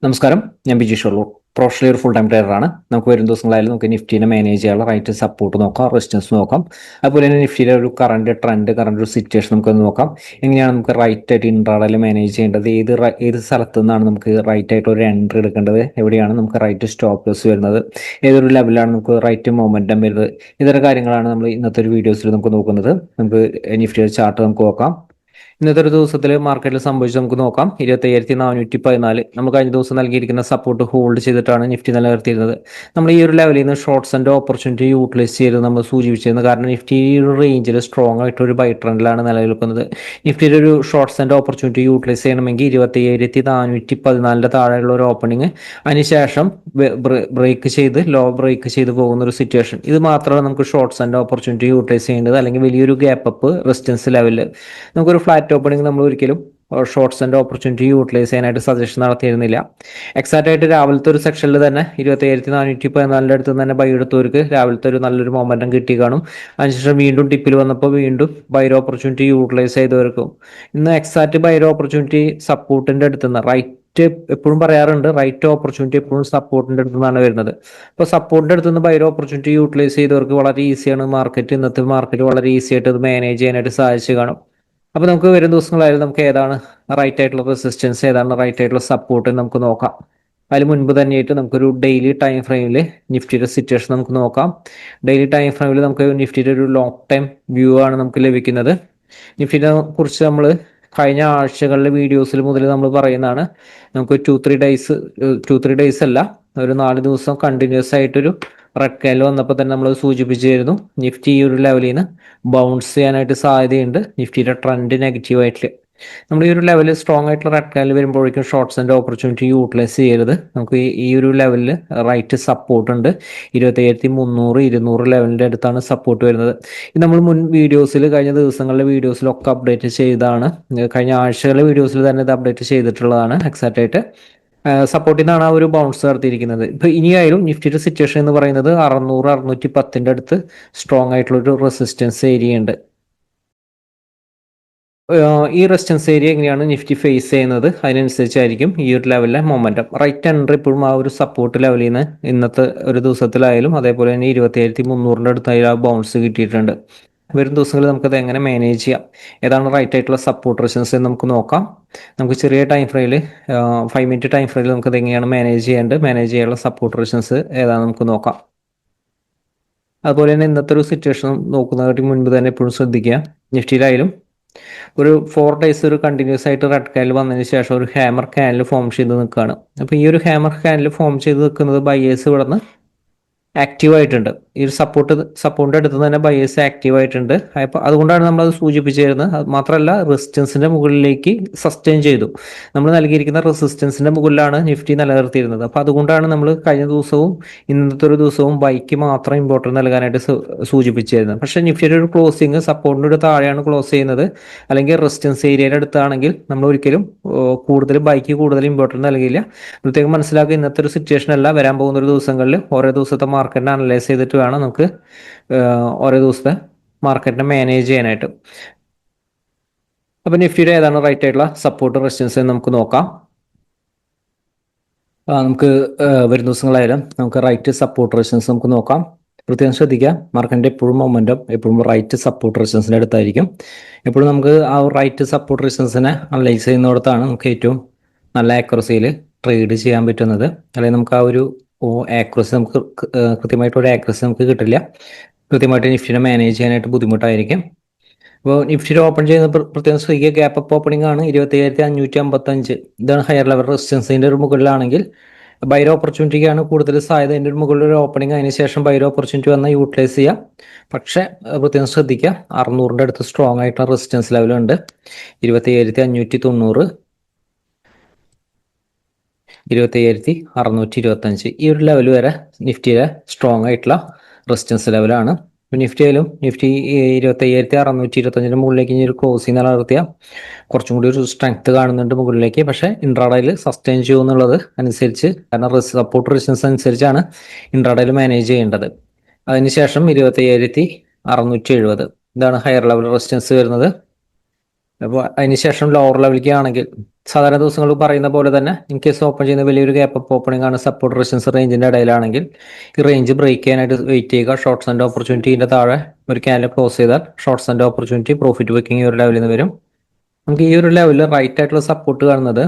നമസ്കാരം, ഞാൻ ബിജീഷ് ഉള്ളൂ. പ്രൊഫഷണലി ഒരു ഫുൾ ടൈം ട്രേഡറാണ്. നമുക്ക് വരും ദിവസങ്ങളായാലും നമുക്ക് നിഫ്റ്റിനെ മാനേജ് ചെയ്യാനുള്ള റൈറ്റ് സപ്പോർട്ട് നോക്കാം, റെസിസ്റ്റൻസ് നോക്കാം. അതുപോലെ തന്നെ നിഫ്റ്റിയിലെ ഒരു കറണ്ട് ട്രെൻഡ്, കറണ്ട് ഒരു സിറ്റുവേഷൻ നമുക്കൊന്ന് നോക്കാം. എങ്ങനെയാണ് നമുക്ക് റൈറ്റ് ആയിട്ട് ഇൻട്രാഡേയിൽ മാനേജ് ചെയ്യേണ്ടത്, ഏത് സ്ഥലത്തു നിന്നാണ് നമുക്ക് റൈറ്റ് ആയിട്ട് ഒരു എൻട്രി എടുക്കേണ്ടത്, എവിടെയാണ് നമുക്ക് റൈറ്റ് സ്റ്റോപ്പ് ലോസ് വരുന്നത്, ഏതൊരു ലെവലിലാണ് നമുക്ക് റൈറ്റ് മൊമെന്റം വരുന്നത്, ഇത്തരം കാര്യങ്ങളാണ് നമ്മൾ ഇന്നത്തെ ഒരു വീഡിയോസിൽ നമുക്ക് നോക്കുന്നത്. നമുക്ക് നിഫ്റ്റിയുടെ ചാർട്ട് നമുക്ക് നോക്കാം. ഇന്നത്തെ ഒരു ദിവസത്തിൽ മാർക്കറ്റിൽ സംഭവിച്ചത് നമുക്ക് നോക്കാം. 25,414 നമ്മൾ കഴിഞ്ഞ ദിവസം നൽകിയിരിക്കുന്ന സപ്പോർട്ട് ഹോൾഡ് ചെയ്തിട്ടാണ് നിഫ്റ്റി നിലനിർത്തിയിരുന്നത്. നമ്മൾ ഈ ഒരു ലെവലിൽ നിന്ന് ഷോർട്ട്സ് ആൻഡ് ഓപ്പർച്യൂണിറ്റി യൂട്ടിലൈസ് ചെയ്ത് നമ്മൾ സൂചിപ്പിച്ചിരുന്നത്. കാരണം നിഫ്റ്റി ഈ ഒരു റേഞ്ചിൽ സ്ട്രോങ് ആയിട്ട് ഒരു ബൈ ട്രെൻഡിലാണ് നിലനിൽക്കുന്നത്. നിഫ്റ്റിയുടെ ഒരു ഷോർട്ട്സ് ആൻഡ് ഓപ്പർച്യൂണിറ്റി യൂട്ടിലൈസ് ചെയ്യണമെങ്കിൽ 25,414 താഴെയുള്ള ഒരു ഓപ്പണിംഗ്, അതിനുശേഷം ബ്രേക്ക് ചെയ്ത് പോകുന്ന ഒരു സിറ്റുവേഷൻ, ഇത് മാത്രമാണ് നമുക്ക് ഷോർട്ട്സ് ആൻഡ് ഓപ്പർച്യൂണിറ്റി യൂട്ടിലൈസ് ചെയ്യേണ്ടത്. അല്ലെങ്കിൽ വലിയൊരു ഗ്യാപ്പ് അപ്പ് റെസിസ്റ്റൻസ് ലെവലിൽ നമുക്കൊരു ഫ്ലാറ്റ് ഓപ്പണിംഗ് നമ്മൾ ഒരിക്കലും ഷോർട്ട്സ് ആൻഡ് ഓപ്പർച്യൂണിറ്റി യൂട്ടിലൈസ് ചെയ്യാനായിട്ട് സജഷൻ നടത്തിയിരുന്നില്ല. എക്സാക്റ്റ് ആയിട്ട് രാവിലത്തെ ഒരു സെക്ഷനിൽ തന്നെ 25,414 അടുത്ത് തന്നെ ബൈ എടുത്തവർക്ക് രാവിലത്തെ ഒരു നല്ലൊരു മൊമെന്റം കിട്ടി കാണും. അതിനുശേഷം വീണ്ടും ടിപ്പിൽ വന്നപ്പോൾ വീണ്ടും ബൈർ ഓപ്പർച്യൂണിറ്റി യൂട്ടിലൈസ് ചെയ്തവർക്കും ഇന്ന് എക്സാക്റ്റ് ബൈർ ഓപ്പർച്യൂണിറ്റി സപ്പോർട്ടിന്റെ അടുത്ത് നിന്ന് എപ്പോഴും പറയാറുണ്ട്, റൈറ്റ് ഓപ്പർച്യൂണിറ്റി എപ്പോഴും സപ്പോർട്ടിന്റെ അടുത്ത് നിന്നാണ് വരുന്നത്. അപ്പോൾ സപ്പോർട്ടിന്റെ അടുത്ത് നിന്ന് ബൈർ ഓപ്പർച്യൂണിറ്റി യൂട്ടിലൈസ് ചെയ്തവർക്ക് വളരെ ഈസിയാണ് ഇന്നത്തെ മാർക്കറ്റ് വളരെ ഈസി ആയിട്ട് അത് മാനേജ് ചെയ്യാനായിട്ട് സാധിച്ചു കാണും. അപ്പോൾ നമുക്ക് വരും ദിവസങ്ങളായാലും നമുക്ക് ഏതാണ് റൈറ്റ് ആയിട്ടുള്ള റെസിസ്റ്റൻസ്, ഏതാണ് റൈറ്റ് ആയിട്ടുള്ള സപ്പോർട്ട് നമുക്ക് നോക്കാം. അതിന് മുൻപ് തന്നെയായിട്ട് നമുക്കൊരു ഡെയിലി ടൈം ഫ്രെയിമിൽ നിഫ്റ്റിയുടെ സിറ്റുവേഷൻ നമുക്ക് നോക്കാം. ഡെയിലി ടൈം ഫ്രെയിമിൽ നമുക്ക് നിഫ്റ്റിയുടെ ഒരു ലോങ് ടൈം വ്യൂ ആണ് നമുക്ക് ലഭിക്കുന്നത്. നിഫ്റ്റിനെ കുറിച്ച് നമ്മൾ കഴിഞ്ഞ ആഴ്ചകളിലെ വീഡിയോസിൽ മുതൽ നമ്മൾ പറയുന്നതാണ്. നമുക്ക് 2-3 ഡേയ്സ് അല്ല, ഒരു 4 ദിവസം കണ്ടിന്യൂസ് ആയിട്ടൊരു റെഡ് കാൻഡിൽ വന്നപ്പോൾ തന്നെ നമ്മൾ സൂചിപ്പിച്ചിരുന്നു നിഫ്റ്റി ഈ ഒരു ലെവലിൽ നിന്ന് ബൗൺസ് ചെയ്യാനായിട്ട് സാധ്യതയുണ്ട്. നിഫ്റ്റിയുടെ ട്രെൻഡ് നെഗറ്റീവായിട്ട് നമ്മൾ ഈ ഒരു ലെവലിൽ സ്ട്രോങ് ആയിട്ടുള്ള റെഡ് കാൻഡിൽ വരുമ്പോഴേക്കും ഷോർട്ട്സ് ആൻഡ് ഓപ്പർച്യൂണിറ്റി യൂട്ടിലൈസ് ചെയ്യരുത്. നമുക്ക് ഈ ഒരു ലെവലിൽ റൈറ്റ് സപ്പോർട്ട് ഉണ്ട്. 27,300, 200 ലെവലിൻ്റെ അടുത്താണ് സപ്പോർട്ട് വരുന്നത്. ഇത് നമ്മൾ മുൻ വീഡിയോസിൽ, കഴിഞ്ഞ ദിവസങ്ങളിലെ വീഡിയോസിലൊക്കെ അപ്ഡേറ്റ് ചെയ്തതാണ്. കഴിഞ്ഞ ആഴ്ചകളിലെ വീഡിയോസിൽ തന്നെ ഇത് അപ്ഡേറ്റ് ചെയ്തിട്ടുള്ളതാണ്. എക്സാക്റ്റ് ആയിട്ട് സപ്പോർട്ടിൽ നിന്നാണ് ആ ഒരു ബൗൺസ് നടത്തിയിരിക്കുന്നത്. ഇപ്പൊ ഇനിയായാലും നിഫ്റ്റിയുടെ സിറ്റുവേഷൻ എന്ന് പറയുന്നത് 600, 610 അടുത്ത് സ്ട്രോങ് ആയിട്ടുള്ള ഒരു റെസിസ്റ്റൻസ് ഏരിയ ഉണ്ട്. ഈ റെസിസ്റ്റൻസ് ഏരിയ എങ്ങനെയാണ് നിഫ്റ്റി ഫേസ് ചെയ്യുന്നത്, അതിനനുസരിച്ചായിരിക്കും ഈ ഒരു ലെവലിലെ മൊമെന്റം. റൈറ്റ് എൻട്രി ഇപ്പോഴും ആ ഒരു സപ്പോർട്ട് ലെവലിൽ നിന്ന് ഇന്നത്തെ ഒരു ദിവസത്തിലായാലും അതേപോലെ തന്നെ 27,300 അടുത്തായി ആ ബൗൺസ് കിട്ടിയിട്ടുണ്ട്. വരും ദിവസങ്ങളിൽ നമുക്കത് എങ്ങനെ മാനേജ് ചെയ്യാം, ഏതാണ് റൈറ്റ് ആയിട്ടുള്ള സപ്പോർട്ട് റെസിസ്റ്റൻസ് എന്ന് നമുക്ക് നോക്കാം. നമുക്ക് ചെറിയ ടൈം ഫ്രെയിമിൽ 5 മിനിറ്റ് ടൈം ഫ്രെയിമിൽ നമുക്കത് എങ്ങനെയാണ് മാനേജ് ചെയ്യാനുള്ള സപ്പോർട്ട് റെസിസ്റ്റൻസ് ഏതാണെന്ന് നമുക്ക് നോക്കാം. അതുപോലെ തന്നെ ഇന്നത്തെ ഒരു സിറ്റുവേഷൻ നോക്കുന്നതിന് മുൻപ് തന്നെ എപ്പോഴും ശ്രദ്ധിക്കുക, നിഫ്റ്റിയിലായാലും ഒരു 4 ഡേയ്സ് ഒരു കണ്ടിന്യൂസ് ആയിട്ട് റെഡ് കാൻഡിൽ വന്നതിന് ശേഷം ഒരു ഹാമർ കാൻഡിൽ ഫോം ചെയ്ത് നിൽക്കുകയാണ്. അപ്പോൾ ഈ ഒരു ഹാമർ കാൻഡിൽ ഫോം ചെയ്ത് നിൽക്കുന്നത് ബയേഴ്സ് ഇവിടെ നിന്ന് ആക്റ്റീവ് ആയിട്ടുണ്ട്. ഈ ഒരു സപ്പോർട്ടിന്റെ അടുത്ത് തന്നെ ബയേഴ്സ് ആക്റ്റീവ് ആയിട്ടുണ്ട്. അപ്പോൾ അതുകൊണ്ടാണ് നമ്മൾ അത് സൂചിപ്പിച്ചിരുന്നത്. അത് മാത്രമല്ല, റെസിസ്റ്റൻസിന്റെ മുകളിലേക്ക് സസ്റ്റെയിൻ ചെയ്തു. നമ്മൾ നൽകിയിരിക്കുന്ന റെസിസ്റ്റൻസിന്റെ മുകളിലാണ് നിഫ്റ്റി നിലനിർത്തിയിരുന്നത്. അപ്പോൾ അതുകൊണ്ടാണ് നമ്മൾ കഴിഞ്ഞ ദിവസവും ഇന്നത്തെ ഒരു ദിവസവും ബൈക്ക് മാത്രം ഇമ്പോർട്ടൻസ് നൽകാനായിട്ട് സൂചിപ്പിച്ചിരുന്നത്. പക്ഷേ നിഫ്റ്റിയുടെ ഒരു ക്ലോസിങ് സപ്പോർട്ടിന്റെ ഒരു താഴെയാണ് ക്ലോസ് ചെയ്യുന്നത്, അല്ലെങ്കിൽ റെസിസ്റ്റൻസ് ഏരിയയുടെ അടുത്താണെങ്കിൽ നമ്മൾ ഒരിക്കലും ബൈക്ക് കൂടുതൽ ഇമ്പോർട്ടൻസ് നൽകില്ല. പ്രത്യേകം മനസ്സിലാക്കുക, ഇന്നത്തെ ഒരു സിറ്റുവേഷൻ അല്ല, വരാൻ പോകുന്ന ഒരു ദിവസങ്ങളിൽ ഓരോ ദിവസത്തെ മാർക്കറ്റിനെ അനലൈസ് ചെയ്തിട്ട് വേണം നമുക്ക് ഓരോ ദിവസത്തെ മാർക്കറ്റിനെ മാനേജ് ചെയ്യാനായിട്ട്. അപ്പൊ നിഫ്റ്റിയുടെ ഏതാണ് റൈറ്റ് ആയിട്ടുള്ള സപ്പോർട്ട് റെസിസ്റ്റൻസ് നമുക്ക് നോക്കാം. നമുക്ക് വരും ദിവസങ്ങളായാലും നമുക്ക് റൈറ്റ് സപ്പോർട്ട് റെസിസ്റ്റൻസ് നമുക്ക് നോക്കാം. പ്രത്യേകം ശ്രദ്ധിക്കുക, മാർക്കറ്റിന്റെ എപ്പോഴും മൊമെന്റം എപ്പോഴും റൈറ്റ് സപ്പോർട്ട് റെസിസ്റ്റൻസിന്റെ അടുത്തായിരിക്കും. എപ്പോഴും നമുക്ക് ആ റൈറ്റ് സപ്പോർട്ട് റെസിസ്റ്റൻസിനെ അനലൈസ് ചെയ്യുന്നിടത്താണ് നമുക്ക് ഏറ്റവും നല്ല ആക്യുറസിയിൽ ട്രേഡ് ചെയ്യാൻ പറ്റുന്നത്. അല്ലെങ്കിൽ നമുക്ക് ആ ഒരു ആക്യുറസി നമുക്ക് കൃത്യമായിട്ടൊരു ആക്യുറസി നമുക്ക് കിട്ടില്ല. കൃത്യമായിട്ട് നിഫ്റ്റിനെ മാനേജ് ചെയ്യാനായിട്ട് ബുദ്ധിമുട്ടായിരിക്കും. അപ്പോൾ നിഫ്റ്റിയിൽ ഓപ്പൺ ചെയ്യുന്ന പ്രത്യേകം ശ്രദ്ധിക്കുക, ഗ്യാപ്പ് അപ്പ് ഓപ്പണിംഗ് ആണ് 27,555. ഇതാണ് ഹയർ ലെവൽ റെസിസ്റ്റൻസിന്റെ ഒരു മുകളിലാണെങ്കിൽ ബൈർ ഓപ്പർച്യൂണിറ്റിക്കാണ് കൂടുതൽ സാധ്യത. അതിൻ്റെ ഒരു മുകളിൽ ഒരു ഓപ്പണിംഗ്, അതിനുശേഷം ബൈർ ഓപ്പർച്യൂണിറ്റി വന്നാൽ യൂട്ടിലൈസ് ചെയ്യാം. പക്ഷേ പ്രത്യേകം ശ്രദ്ധിക്കുക, 600 അടുത്ത് സ്ട്രോങ് ആയിട്ടുള്ള റെസിസ്റ്റൻസ് ലെവലുണ്ട്. 27,590, 27,625 ഈ ഒരു ലെവൽ വരെ നിഫ്റ്റിയിലെ സ്ട്രോങ് ആയിട്ടുള്ള റെസിസ്റ്റൻസ് ലെവലാണ്. നിഫ്റ്റി 27,625 മുകളിലേക്ക് ഇനി ഒരു ക്ലോസിംഗ് നിലനിർത്തിയാൽ കുറച്ചും കൂടി ഒരു സ്ട്രെങ്ത് കാണുന്നുണ്ട് മുകളിലേക്ക്. പക്ഷേ ഇൻട്രാഡേയിൽ സസ്റ്റെയിൻ ചെയ്യുമെന്നുള്ളത് അനുസരിച്ച്, കാരണം സപ്പോർട്ട് റെസിസ്റ്റൻസ് അനുസരിച്ചാണ് ഇൻട്രാഡേയിൽ മാനേജ് ചെയ്യേണ്ടത്. അതിനുശേഷം 27,670 ഇതാണ് ഹയർ ലെവൽ റെസിസ്റ്റൻസ് വരുന്നത്. അപ്പോൾ അതിനുശേഷം ലോവർ ലെവലിലേക്ക് ആണെങ്കിൽ സാധാരണ ദിവസങ്ങൾ പറയുന്ന പോലെ തന്നെ ഇൻ കേസ് ഓപ്പൺ ചെയ്യുന്ന വലിയൊരു ഗ്യാപ്പ് അപ്പ് ഓപ്പണിംഗ് ആണ്, സപ്പോർട്ട് റെസിസ്റ്റൻസ് റേഞ്ചിന്റെ ഇടയിലാണെങ്കിൽ ഈ റേഞ്ച് ബ്രേക്ക് ചെയ്യാനായിട്ട് വെയിറ്റ് ചെയ്യുക. ഷോർട്ട്സ് ആൻഡ് ഓപ്പർച്യൂണിറ്റിന്റെ താഴെ ഒരു ക്യാൻഡിൽ ക്ലോസ് ചെയ്താൽ shorts and opportunity profit booking ഒരു ലെവലിൽ നിന്ന് വരും. നമുക്ക് ഈ ഒരു ലെവലിൽ റൈറ്റ് ആയിട്ടുള്ള സപ്പോർട്ട് കാണുന്നത്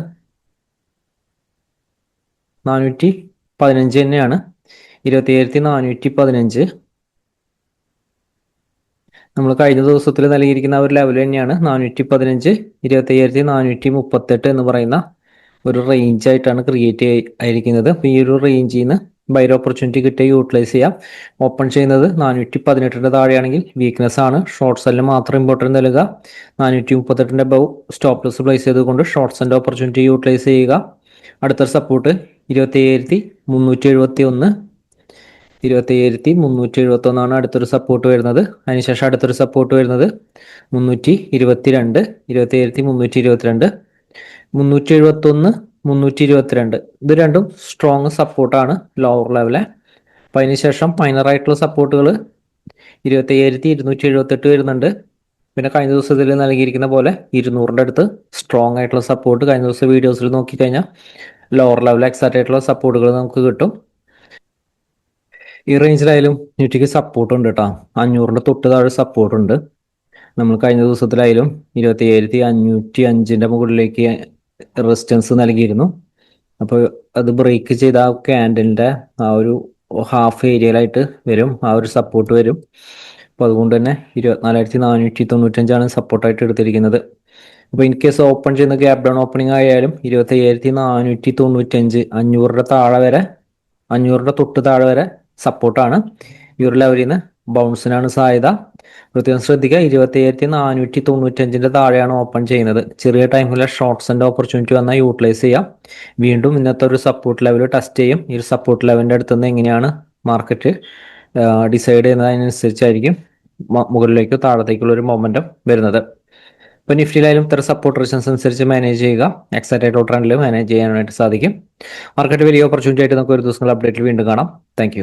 415 തന്നെയാണ്. 27,415 നമ്മൾ കഴിഞ്ഞ ദിവസത്തിൽ നൽകിയിരിക്കുന്ന ഒരു ലെവൽ തന്നെയാണ്. 415 27,438 എന്ന് പറയുന്ന ഒരു റേഞ്ച് ആയിട്ടാണ് ക്രിയേറ്റ് ആയിരിക്കുന്നത്. അപ്പോൾ ഈ ഒരു റേഞ്ചിൽ നിന്ന് ബൈ ഓപ്പർച്യൂണിറ്റി കിട്ടിയ യൂട്ടിലൈസ് ചെയ്യാം. ഓപ്പൺ ചെയ്യുന്നത് 418 താഴെയാണെങ്കിൽ വീക്ക്നെസ് ആണ്. ഷോർട്ട് സെല്ലിന് മാത്രം ഇമ്പോർട്ടൻസ് നൽകുക. 438 ബൗ സ്റ്റോപ്പ് ലോസ് പ്ലേസ് ചെയ്തുകൊണ്ട് ഷോർട്ട്സ് ആൻഡ് ഓപ്പർച്യൂണിറ്റി യൂട്ടിലൈസ് ചെയ്യുക. അടുത്തൊരു സപ്പോർട്ട് 27,371 27,371 അടുത്തൊരു സപ്പോർട്ട് വരുന്നത്. അതിനുശേഷം അടുത്തൊരു സപ്പോർട്ട് വരുന്നത് 322 27,322 371 322 ഇത് രണ്ടും സ്ട്രോങ് സപ്പോർട്ടാണ് ലോവർ ലെവലെ. അപ്പം അതിനുശേഷം മൈനർ ആയിട്ടുള്ള സപ്പോർട്ടുകൾ 27,278 വരുന്നുണ്ട്. പിന്നെ കഴിഞ്ഞ ദിവസത്തിൽ നൽകിയിരിക്കുന്ന പോലെ 200 അടുത്ത് സ്ട്രോങ് ആയിട്ടുള്ള സപ്പോർട്ട് കഴിഞ്ഞ ദിവസം വീഡിയോസിൽ നോക്കിക്കഴിഞ്ഞാൽ ലോവർ ലെവൽ എക്സാക്റ്റ് ആയിട്ടുള്ള സപ്പോർട്ടുകൾ നമുക്ക് കിട്ടും. ഈ റേഞ്ചിലായാലും നിഫ്റ്റിക്ക് സപ്പോർട്ട് ഉണ്ട് കേട്ടോ. 500 തൊട്ട് താഴെ സപ്പോർട്ട് ഉണ്ട്. നമ്മൾ കഴിഞ്ഞ ദിവസത്തിലായാലും 27,505 മുകളിലേക്ക് റെസിസ്റ്റൻസ് നൽകിയിരുന്നു. അപ്പോൾ അത് ബ്രേക്ക് ചെയ്ത ആ ക്യാൻഡലിന്റെ ആ ഒരു ഹാഫ് ഏരിയയിലായിട്ട് വരും, ആ ഒരു സപ്പോർട്ട് വരും. അപ്പോൾ അതുകൊണ്ട് തന്നെ 24,495 സപ്പോർട്ടായിട്ട് എടുത്തിരിക്കുന്നത്. അപ്പോൾ ഇൻ കേസ് ഓപ്പൺ ചെയ്യുന്ന ഗ്യാപ് ഡൗൺ ഓപ്പണിംഗ് ആയാലും 27,495 500 തൊട്ട് താഴെ വരെ സപ്പോർട്ടാണ്. ഈ ഒരു ലെവലിൽ നിന്ന് ബൗൺസിനാണ് സാധ്യത. പ്രത്യേകം ശ്രദ്ധിക്കുക, 27,495 താഴെയാണ് ഓപ്പൺ ചെയ്യുന്നത്. ചെറിയ ടൈമിലെ ഷോർട്ട്സ് ആൻഡ് ഓപ്പർച്യൂണിറ്റി വന്നാൽ യൂട്ടിലൈസ് ചെയ്യാം. വീണ്ടും ഇന്നത്തെ ഒരു സപ്പോർട്ട് ലെവൽ ടെസ്റ്റ് ചെയ്യും. ഈ ഒരു സപ്പോർട്ട് ലെവലിൻ്റെ അടുത്തുനിന്ന് എങ്ങനെയാണ് മാർക്കറ്റ് ഡിസൈഡ് ചെയ്യുന്നതിനനുസരിച്ചായിരിക്കും മുകളിലേക്കോ താഴത്തേക്കുള്ള ഒരു മൊമെന്റം വരുന്നത്. ഇപ്പോൾ നിഫ്റ്റിയിലായാലും ഇത്തരം സപ്പോർട്ട് റെസിസ്റ്റൻസ് അനുസരിച്ച് മാനേജ് ചെയ്യുക. എക്സാക്റ്റ് ആയിട്ട് ട്രെൻഡിൽ മാനേജ് ചെയ്യാനായിട്ട് സാധിക്കും. മാർക്കറ്റ് വലിയ ഓപ്പർച്യൂണിറ്റി ആയിട്ട് നമുക്ക് ഒരു ദിവസങ്ങൾ അപ്ഡേറ്റിൽ വീണ്ടും കാണാം. താങ്ക്